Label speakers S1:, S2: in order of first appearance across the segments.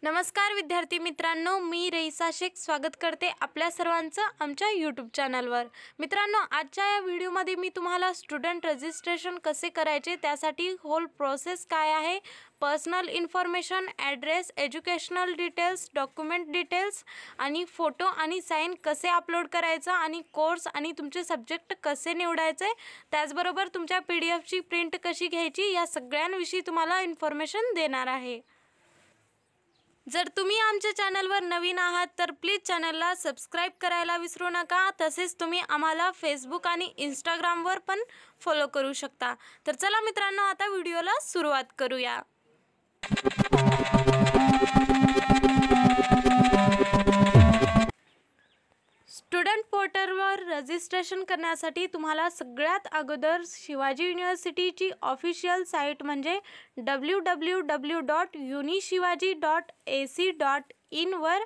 S1: नमस्कार विद्यार्थी मित्रांनो, मी रईसा शेख स्वागत करते आपल्या सर्वांचं आमच्या यूट्यूब चॅनलवर। मित्रांनो, आजच्या या व्हिडिओमध्ये मी तुम्हाला स्टुडंट रजिस्ट्रेशन कसे करायचे, त्यासाठी होल प्रोसेस काय आहे, personal information, address, educational details, document details आणि फोटो आणि साइन कसे अपलोड करायचा आणि कोर्स आणि तुमचे सब्जेक्ट कसे निवडायचे, त्याचबरोबर तुमच्या PDF ची प्रिंट कशी घ्यायची, या सगळ्यांविषयी तुम्हाला इन्फॉर्मेशन देणार आहे। जर तुम्ही आमच्या चॅनलवर नवीन आहात तर प्लीज चॅनलला सबस्क्राइब करायला विसरू नका। तसेच तुम्ही आम्हाला फेसबुक आणि इंस्टाग्रामवर पण फॉलो करू शकता। तर चला मित्रांनो, आता व्हिडिओला सुरुवात करूया। स्टुडंट पोर्टलवर रजिस्ट्रेशन करण्यासाठी तुम्हाला सगळ्यात अगोदर शिवाजी युनिव्हर्सिटीची ऑफिशियल साईट म्हणजे www.unishivaji.ac.in वर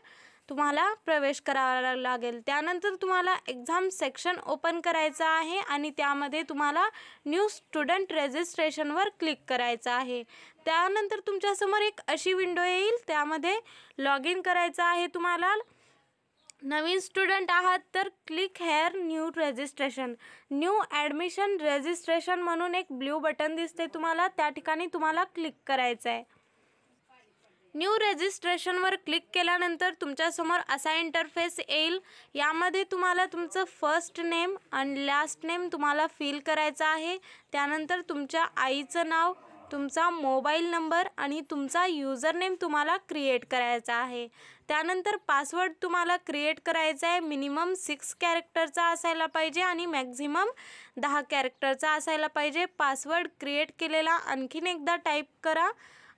S1: तुम्हाला प्रवेश करावा लागेल। त्यानंतर तुम्हाला एक्झाम सेक्शन ओपन करायचा आहे आणि त्यामध्ये तुम्हाला न्यू स्टुडंट रजिस्ट्रेशनवर क्लिक करायचं आहे। त्यानंतर तुमच्यासमोर एक अशी विंडो येईल, त्यामध्ये लॉग इन करायचं आहे तुम्हाला। नवीन स्टुडंट आहात तर click here new registration, new admission registration म्हणून एक ब्ल्यू बटन दिसते तुम्हाला, त्या ठिकाणी तुम्हाला क्लिक करायचं आहे। न्यू रजिस्ट्रेशनवर क्लिक केल्यानंतर तुमच्यासमोर असा इंटरफेस येईल। यामध्ये तुम्हाला तुमचं फर्स्ट नेम आणि लास्ट नेम तुम्हाला फिल करायचं आहे। त्यानंतर तुमच्या आईचं नाव, तुमचा मोबाईल नंबर आणि तुमचा यूजर नेम तुम्हाला क्रिएट करायचा आहे। त्यानंतर पासवर्ड तुम्हाला क्रिएट करायचा आहे। मिनिमम 6 कॅरेक्टरचा असायला पाहिजे आणि मॅक्झिमम 10 कॅरेक्टरचा असायला पाहिजे। पासवर्ड क्रिएट केलेला आणखीन एकदा टाईप करा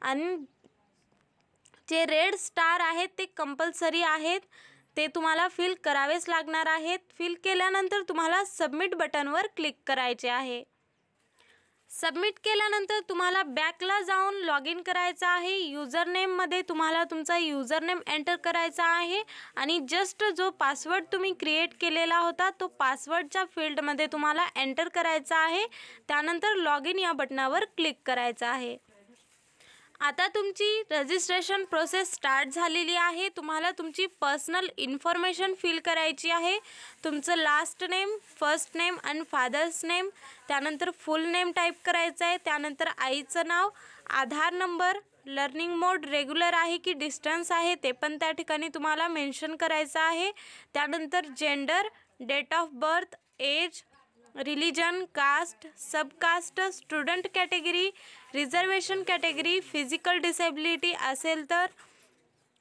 S1: आणि जे रेड स्टार आहेत ते कंपल्सरी आहेत, ते तुम्हाला फिल करावेच लागणार आहेत। फिल केल्यानंतर तुम्हाला सबमिट बटनवर क्लिक करायचे आहे। सबमिट केल्यानंतर तुम्हाला बॅकला जाऊन लॉग इन करायचं आहे। यूजर नेममध्ये तुम्हाला तुमचा यूजर नेम एंटर करायचा आहे आणि जस्ट जो पासवर्ड तुम्ही क्रिएट केलेला होता तो पासवर्डच्या फील्डमध्ये तुम्हाला एंटर करायचा आहे। त्यानंतर लॉग इन या बटनावर क्लिक करायचं आहे। आता तुमची रजिस्ट्रेशन प्रोसेस स्टार्ट झालेली आहे। तुम्हाला तुमची पर्सनल इन्फॉर्मेशन फिल करायची आहे। तुमचं लास्ट नेम, फर्स्ट नेम आणि फादर्स नेम, त्यानंतर फुल नेम टाईप करायचं आहे। त्यानंतर आईचं नाव, आधार नंबर, लर्निंग मोड रेग्युलर आहे की डिस्टन्स आहे ते पण त्या ठिकाणी तुम्हाला मेन्शन करायचं आहे। त्यानंतर gender, date of birth, age, religion, caste, subcaste, student category, reservation category, physical disability असेल तर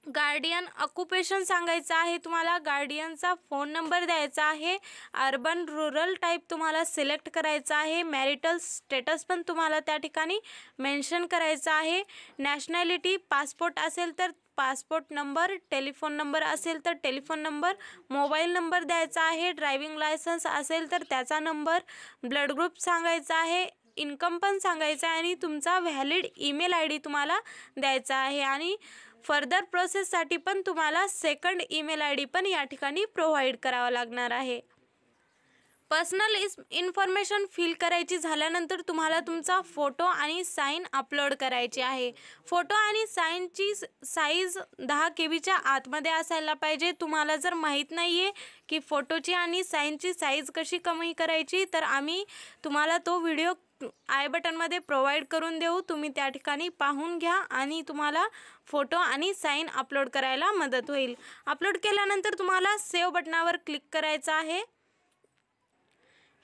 S1: गार्डियन, ऑक्युपेशन सांगायचं आहे तुम्हाला, गार्डियनचा फोन नंबर द्यायचा आहे, अर्बन रुरल टाईप तुम्हाला सिलेक्ट करायचं आहे, मॅरिटल स्टेटस पण तुम्हाला त्या ठिकाणी मेन्शन करायचं आहे, नॅशनॅलिटी, पासपोर्ट असेल तर पासपोर्ट नंबर, टेलिफोन नंबर असेल तर टेलिफोन नंबर, मोबाईल नंबर द्यायचा आहे, ड्रायव्हिंग लायसन्स असेल तर त्याचा नंबर, ब्लड ग्रुप सांगायचा आहे, इन्कम पण सांगायचं आहे आणि तुमचा व्हॅलिड ईमेल ID तुम्हाला द्यायचा आहे आणि फर्दर प्रोसेससाठी पण तुम्हाला सेकंड ईमेल ID पण या ठिकाणी प्रोव्हाइड करावा लागणार आहे। पर्सनल इन्फॉर्मेशन फिल करायची झाल्यानंतर तुम्हाला तुमचा फोटो आणि साइन अपलोड करायची आहे। फोटो आणि साइनची साईज 10 KB आतमध्ये असायला पाहिजे। तुम्हाला जर माहीत नाही आहे की फोटोची आणि साइनची साईज कशी कमी करायची तर आम्ही तुम्हाला तो व्हिडिओ आय बटनमध्ये प्रोव्हाइड करून देऊ, तुम्ही त्या ठिकाणी पाहून घ्या आणि तुम्हाला फोटो आणि साइन अपलोड करायला मदत होईल। अपलोड केल्यानंतर तुम्हाला सेव्ह बटनावर क्लिक करायचं आहे।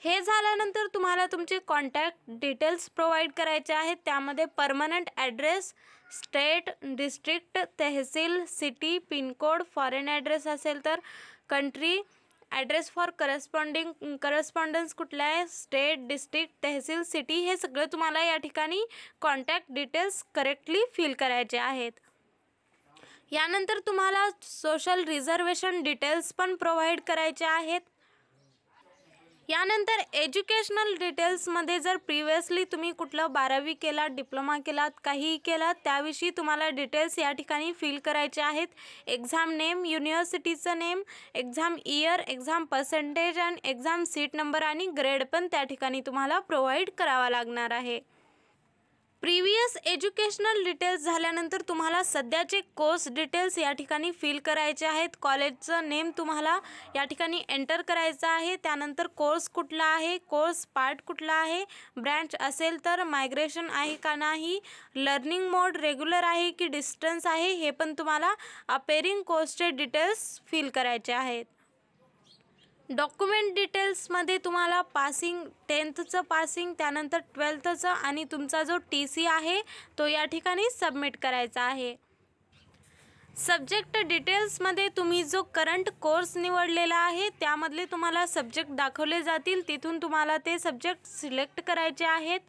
S1: हे झाल्यानंतर तुम्हाला तुमचे कॉन्टॅक्ट डिटेल्स प्रोव्हाइड करायचे आहेत। त्यामध्ये परमनंट ॲड्रेस, स्टेट, डिस्ट्रिक्ट, तहसील, सिटी, पिनकोड, फॉरेन ॲड्रेस असेल तर कंट्री, ॲड्रेस फॉर करस्पॉन्डन्स कुठला आहे, स्टेट, डिस्ट्रिक्ट, तहसील, सिटी, हे सगळं तुम्हाला या ठिकाणी कॉन्टॅक्ट डिटेल्स करेक्टली फिल करायचे आहेत। यानंतर तुम्हाला सोशल रिझर्वेशन डिटेल्स पण प्रोव्हाइड करायचे आहेत। यानंतर एज्युकेशनल डिटेल्समध्ये जर प्रिव्हियसली तुम्ही कुठलं 12वी केला, डिप्लोमा केलात, काहीही केलात त्याविषयी तुम्हाला डिटेल्स या ठिकाणी फिल करायचे आहेत। एक्झाम नेम, युनिव्हर्सिटीचं name, exam year, exam percentage आणि एक्झाम सीट नंबर आणि ग्रेड पण त्या ठिकाणी तुम्हाला प्रोव्हाइड करावा लागणार आहे। प्रिव्हियस एज्युकेशनल डिटेल्स झाल्यानंतर तुम्हाला सध्याचे कोर्स डिटेल्स या ठिकाणी फिल करायचे आहेत. कॉलेजचं नेम तुम्हाला या ठिकाणी एंटर करायचं आहे. त्यानंतर कोर्स कुठला आहे, कोर्स पार्ट कुठला आहे, ब्रँच असेल तर मायग्रेशन आहे का नाही, लर्निंग मोड रेग्युलर आहे की डिस्टन्स आहे, हे पण तुम्हाला अपेरिंग कोर्सचे डिटेल्स फिल करायचे आहेत. डॉक्युमेंट डिटेल्समध्ये तुम्हाला पासिंग 10th पासिंग, त्यानंतर 12th आणि तुमचा जो TC आहे तो या ठिकाणी सबमिट करायचा आहे. सब्जेक्ट डिटेल्समध्ये तुम्ही जो करंट कोर्स निवडलेला आहे त्यामधले तुम्हाला सब्जेक्ट दाखवले जातील. तिथून तुम्हाला ते सब्जेक्ट सिलेक्ट करायचे आहेत.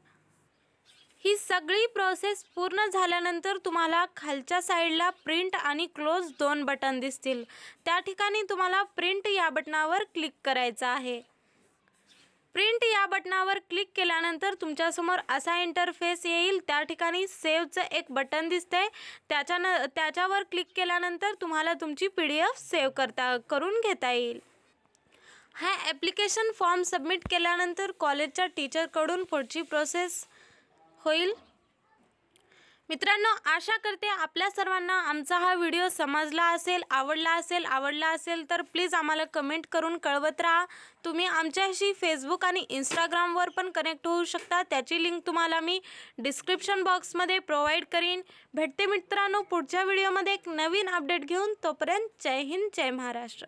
S1: ही सगळी प्रोसेस पूर्ण झाल्यानंतर तुम्हाला खालच्या साईडला प्रिंट आणि क्लोज 2 बटन दिसतील. त्या ठिकाणी तुम्हाला प्रिंट या बटनावर क्लिक करायचं आहे. प्रिंट या बटनावर क्लिक केल्यानंतर तुमच्यासमोर असा इंटरफेस येईल. त्या ठिकाणी सेव्हचं एक बटन दिसतंय. त्याच्यावर क्लिक केल्यानंतर तुम्हाला तुमची PDF सेव्ह करून घेता येईल. हा ॲप्लिकेशन फॉर्म सबमिट केल्यानंतर कॉलेजच्या टीचरकडून पुढची प्रोसेस होईल. मित्रांनो, आशा करते आपल्या सर्वांना आमचा हा व्हिडिओ समजला असेल, आवडला असेल तर प्लीज आम्हाला कमेंट करून कळवत राहा. तुम्ही आमच्याशी फेसबुक आणि इंस्टाग्रामवर पण कनेक्ट होऊ शकता. त्याची लिंक तुम्हाला मी डिस्क्रिप्शन बॉक्समध्ये प्रोव्हाइड करीन. भेटते मित्रांनो पुढच्या व्हिडिओमध्ये एक नवीन अपडेट घेऊन. तोपर्यंत जय हिंद, जय महाराष्ट्र.